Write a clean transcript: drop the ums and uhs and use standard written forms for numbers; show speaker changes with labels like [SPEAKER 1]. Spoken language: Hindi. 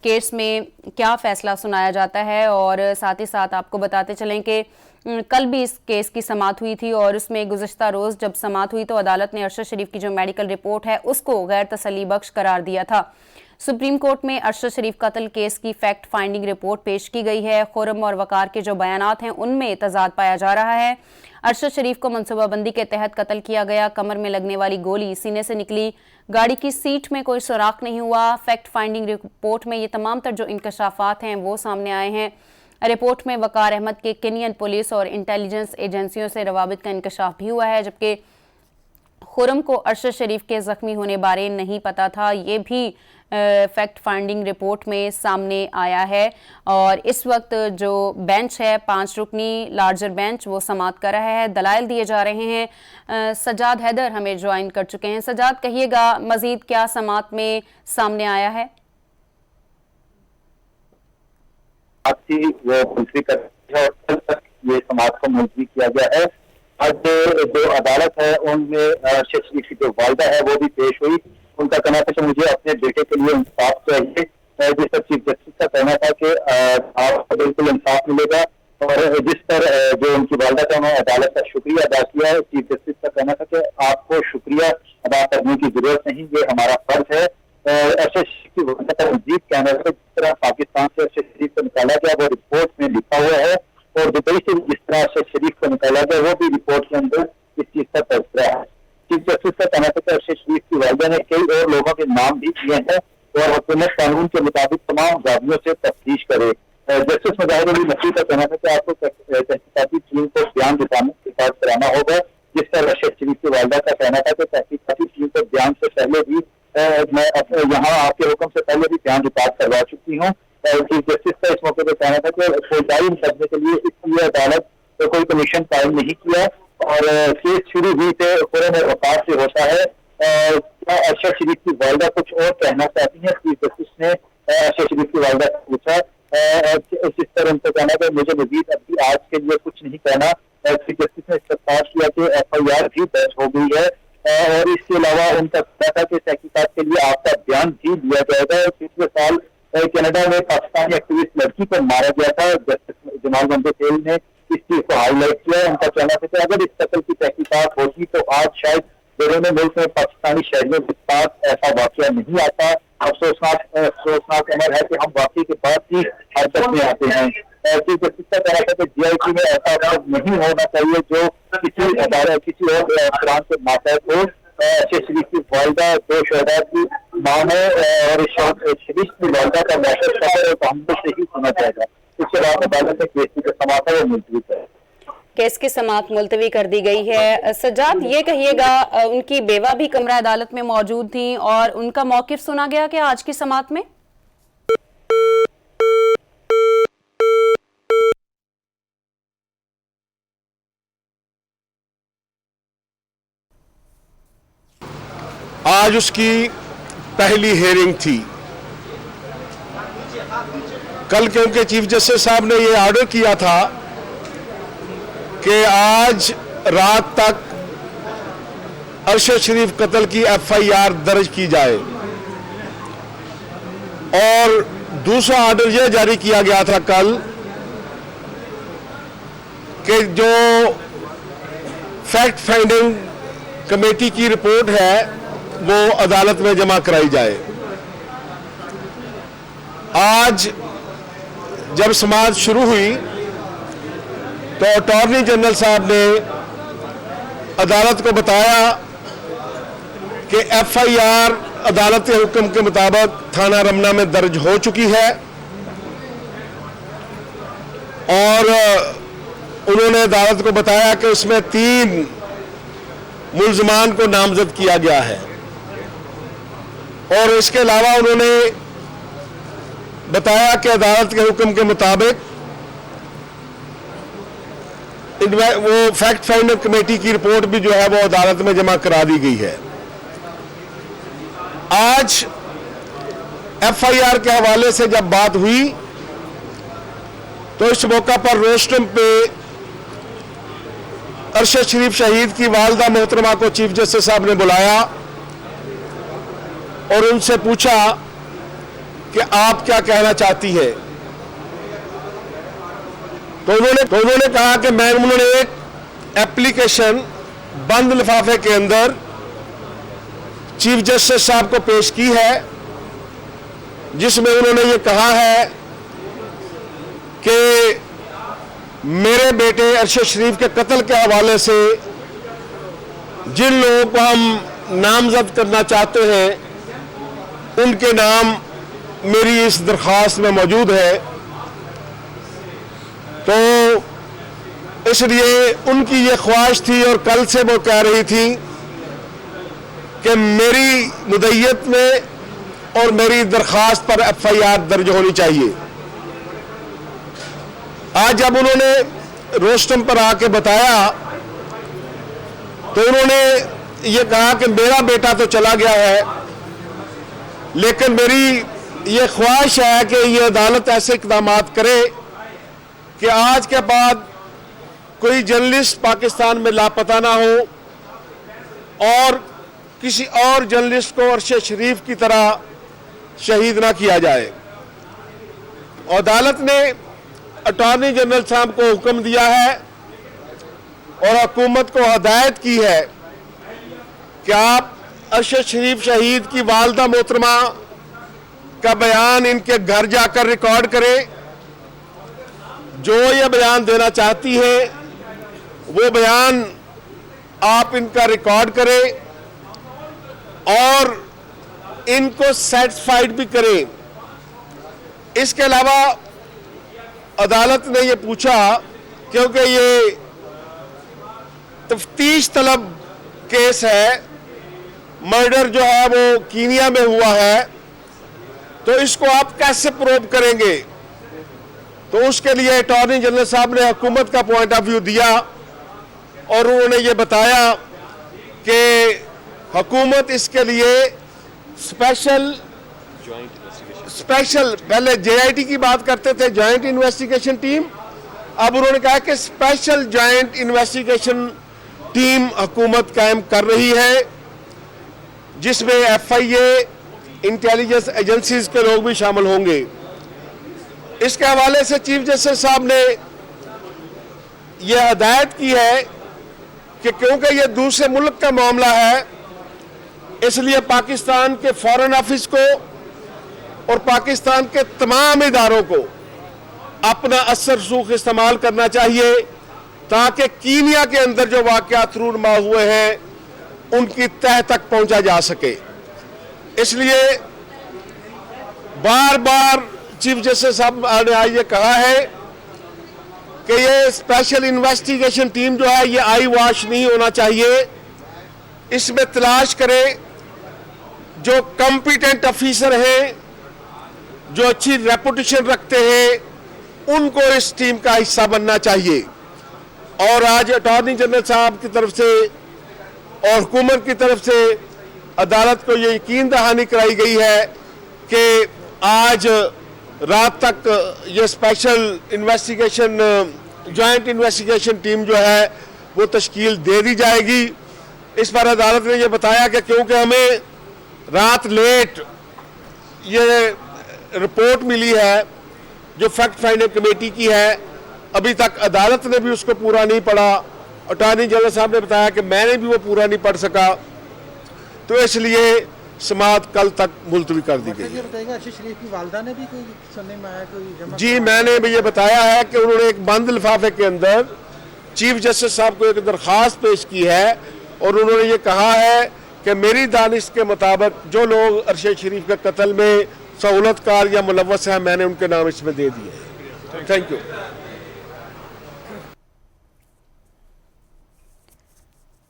[SPEAKER 1] केस में क्या फैसला सुनाया जाता है। और साथ ही साथ आपको बताते चलें कि कल भी इस केस की समाअत हुई थी और उसमें गुज़श्ता रोज़ जब समाअत हुई तो अदालत ने अरशद शरीफ की जो मेडिकल रिपोर्ट है उसको गैर तसल्ली बख्श करार दिया था। सुप्रीम कोर्ट में अरशद शरीफ कत्ल केस की फैक्ट फाइंडिंग रिपोर्ट पेश की गई है। खुर्रम और वकार के जो बयानात हैं उनमें तजाद पाया जा रहा है। अरशद शरीफ को मनसूबाबंदी के तहत कत्ल किया गया, कमर में लगने वाली गोली सीने से निकली, गाड़ी की सीट में कोई सुराख नहीं हुआ। फैक्ट फाइंडिंग रिपोर्ट में ये तमाम तर जो इंकशाफात हैं वो सामने आए हैं। रिपोर्ट में वकार अहमद के केनियन पुलिस और इंटेलिजेंस एजेंसियों से रवाबित का इंकशाफ भी हुआ है, जबकि खुर्रम को अरशद शरीफ के जख्मी होने बारे नहीं पता था। ये भी फैक्ट फाइंडिंग रिपोर्ट में सामने आया है। और इस वक्त जो बेंच है 5 रुकनी लार्जर बेंच वो समाअत कर रहा है, दलाइल दिए जा रहे हैं। सजाद हैदर हमें ज्वाइन कर चुके हैं। सजाद, कहिएगा मजीद क्या समाअत में सामने आया है?
[SPEAKER 2] वो मुलतवी कर और कल तक ये समाअत को मुलतवी किया गया है। आज जो अदालत है उनमें अरशद शरीफ की जो वालिदा है वो भी पेश हुई। उनका कहना था कि मुझे अपने बेटे के लिए इंसाफ चाहिए। जिस पर चीफ जस्टिस का कहना था कि आपको बिल्कुल इंसाफ मिलेगा और जिस पर जो उनकी वालिदा था उन्होंने अदालत का शुक्रिया अदा किया है। चीफ जस्टिस का कहना था कि आपको शुक्रिया अदा करने की जरूरत नहीं, ये हमारा फर्ज है। अरशद शरीफ की वालिदा का मजीद कहना है जिस तरह पाकिस्तान से अरशद शरीफ को निकाला गया वो रिपोर्ट में लिखा हुआ है और दुबई से जिस तरह अरशद शरीफ को निकाला गया वो भी रिपोर्ट के अंदर इस चीज का तस्करा है। चीफ जस्टिस का कहना था कि अरशद शरीफ की वालिदा ने कई और लोगों के नाम भी दिए हैं और हुकूमत कानून के मुताबिक तमाम जावियों से तफ्तीश करे। जस्टिस मुजाहिद अली नकवी का कहना था कि आपको तहकीकाती टीम को बयान रिकॉर्ड कराना होगा, जिस पर अरशद शरीफ की वालिदा का कहना था कि तहकीकाती टीम को बयान से पहले भी मैं यहाँ आपके हुक्म से पहले भी बयान रिकॉर्ड करवा चुकी हूँ। चीफ जस्टिस का इस मौके पर कहना था कि फौजदारी मुकदमे के लिए इसलिए अदालत तो कोई कमीशन कायम नहीं किया और केस शुरू हुई थे खुर्रम और वकार से होता है। क्या अरशद शरीफ की वालिदा कुछ और कहना चाहती हैं? चीफ जस्टिस ने अरशद शरीफ की वालिदा से पूछा। इस पर उनको कहना कि मुझे मजीद अभी आज के लिए कुछ नहीं कहना। चीफ जस्टिस ने इस्तफसार किया कि FIR भी दर्ज हो गई है और इसके अलावा उनका कहना था कि तहकीकात के लिए आपका बयान भी दिया जाएगा। पिछले साल कनाडा में पाकिस्तानी एक्टिविस्ट लड़की को मारा गया था। जस्टिस जमाल मंदेखेल ने इस चीज को हाईलाइट किया। उनका कहना था कि अगर इस कत्ल की तहकीकात होती तो आज शायद दोनों मुल्क में पाकिस्तानी शहरियों के साथ ऐसा वाकया नहीं आता। अफसोसनाक अमर है कि हम वाकई के बाद ही हरकत में आते हैं। चीफ जस्टिस का कहना था कि GIT में ऐसा अपराध नहीं होना चाहिए जो किसी अदालत किसी और अफरान के मातहत हो। अरशद शरीफ की वालिदा 2 शहदा की मां है और शरीफ की वालिदा का मैसेज और हमसे से ही सुना जाएगा। इसके बाद अदालत ने केस की समाअत है वो मुलतवी कर
[SPEAKER 1] केस की समाअत मुलतवी कर दी गई है। सज्जाद, ये कहिएगा उनकी बेवा भी कमरा अदालत में मौजूद थी और उनका मौकिफ सुना गया क्या आज की समाअत में?
[SPEAKER 3] आज उसकी पहली हेयरिंग थी। कल क्योंकि चीफ जस्टिस साहब ने ये ऑर्डर किया था कि आज रात तक अरशद शरीफ कत्ल की FIR दर्ज की जाए और दूसरा ऑर्डर यह जारी किया गया था कल कि जो फैक्ट फाइंडिंग कमेटी की रिपोर्ट है वो अदालत में जमा कराई जाए। आज जब समाअत शुरू हुई तो अटॉर्नी जनरल साहब ने अदालत को बताया कि FIR अदालत के हुक्म के मुताबिक थाना रमना में दर्ज हो चुकी है और उन्होंने अदालत को बताया कि उसमें 3 मुल्ज़मान को नामजद किया गया है और इसके अलावा उन्होंने बताया कि अदालत के हुक्म के मुताबिक वो फैक्ट फाइंडिंग कमेटी की रिपोर्ट भी जो है वो अदालत में जमा करा दी गई है। आज FIR के हवाले से जब बात हुई तो इस मौका पर रोस्टम पे अरशद शरीफ शहीद की वालिदा मोहतरमा को चीफ जस्टिस साहब ने बुलाया और उनसे पूछा कि आप क्या कहना चाहती हैं। तो उन्होंने कहा कि उन्होंने एक एप्लीकेशन बंद लिफाफे के अंदर चीफ जस्टिस साहब को पेश की है, जिसमें उन्होंने ये कहा है कि मेरे बेटे अरशद शरीफ के कत्ल के हवाले से जिन लोगों को हम नामजद करना चाहते हैं उनके नाम मेरी इस दरख्वास्त में मौजूद है। तो इसलिए उनकी ये ख्वाहिश थी और कल से वो कह रही थी कि मेरी मुद्दत में और मेरी दरख्वास्त पर FIR दर्ज होनी चाहिए। आज जब उन्होंने रोस्टम पर आके बताया तो उन्होंने ये कहा कि मेरा बेटा तो चला गया है, लेकिन मेरी ये ख्वाहिश है कि ये अदालत ऐसे इक़दाम करे कि आज के बाद कोई जर्नलिस्ट पाकिस्तान में लापता ना हो और किसी और जर्नलिस्ट को अरशद शरीफ की तरह शहीद ना किया जाए। अदालत ने अटॉर्नी जनरल साहब को हुक्म दिया है और हुकूमत को हदायत की है कि आप अरशद शरीफ शहीद की वालदा मोहतरमा का बयान इनके घर जाकर रिकॉर्ड करें। जो ये बयान देना चाहती है वो बयान आप इनका रिकॉर्ड करें और इनको सेटिस्फाइड भी करें। इसके अलावा अदालत ने ये पूछा, क्योंकि ये तफ्तीश तलब केस है, मर्डर जो है वो कीनिया में हुआ है, तो इसको आप कैसे प्रूव करेंगे। तो उसके लिए अटॉर्नी जनरल साहब ने हुकूमत का पॉइंट ऑफ व्यू दिया और उन्होंने ये बताया कि हुकूमत इसके लिए स्पेशल पहले JIT की बात करते थे, जॉइंट इन्वेस्टिगेशन टीम, अब उन्होंने कहा कि स्पेशल जॉइंट इन्वेस्टिगेशन टीम हुकूमत कायम कर रही है, जिसमें FIA इंटेलिजेंस एजेंसीज के लोग भी शामिल होंगे। इसके हवाले से चीफ जस्टिस साहब ने यह हदायत की है कि क्योंकि यह दूसरे मुल्क का मामला है, इसलिए पाकिस्तान के फॉरेन ऑफिस को और पाकिस्तान के तमाम इदारों को अपना असर सूख इस्तेमाल करना चाहिए ताकि कीनिया के अंदर जो वाक़यात रूनमा हुए हैं उनकी तह तक पहुंचा जा सके। इसलिए बार बार चीफ जस्टिस साहब ने आज ये कहा है कि ये स्पेशल इन्वेस्टिगेशन टीम जो है ये आई वॉश नहीं होना चाहिए, इसमें तलाश करें जो कॉम्पिटेंट ऑफिसर हैं, जो अच्छी रेपुटेशन रखते हैं, उनको इस टीम का हिस्सा बनना चाहिए। और आज अटॉर्नी जनरल साहब की तरफ से और हुकूमत की तरफ से अदालत को ये यकीन दहानी कराई गई है कि आज रात तक ये special investigation joint investigation team जो है वो तश्कील दे दी जाएगी। इस पर अदालत ने ये बताया कि क्योंकि हमें रात लेट ये रिपोर्ट मिली है जो फैक्ट फाइंडिंग कमेटी की है, अभी तक अदालत ने भी उसको पूरा नहीं पढ़ा। अटॉर्नी जनरल साहब ने बताया कि मैंने भी वो पूरा नहीं पढ़ सका, तो इसलिए समाअत कल तक मुलतवी कर दी गई।
[SPEAKER 4] अरशद शरीफ की वालदा ने भी कोई सुनने में आया, कोई जमा?
[SPEAKER 3] जी, मैंने भी ये बताया है कि उन्होंने एक बंद लिफाफे के अंदर चीफ जस्टिस साहब को एक दरख्वास्त पेश की है और उन्होंने ये कहा है कि मेरी दानिश के मुताबिक जो लोग अरशद शरीफ के कत्ल में सहूलतकार या मुलव्वस हैं, मैंने उनके नाम इसमें दे दिए। Thank you.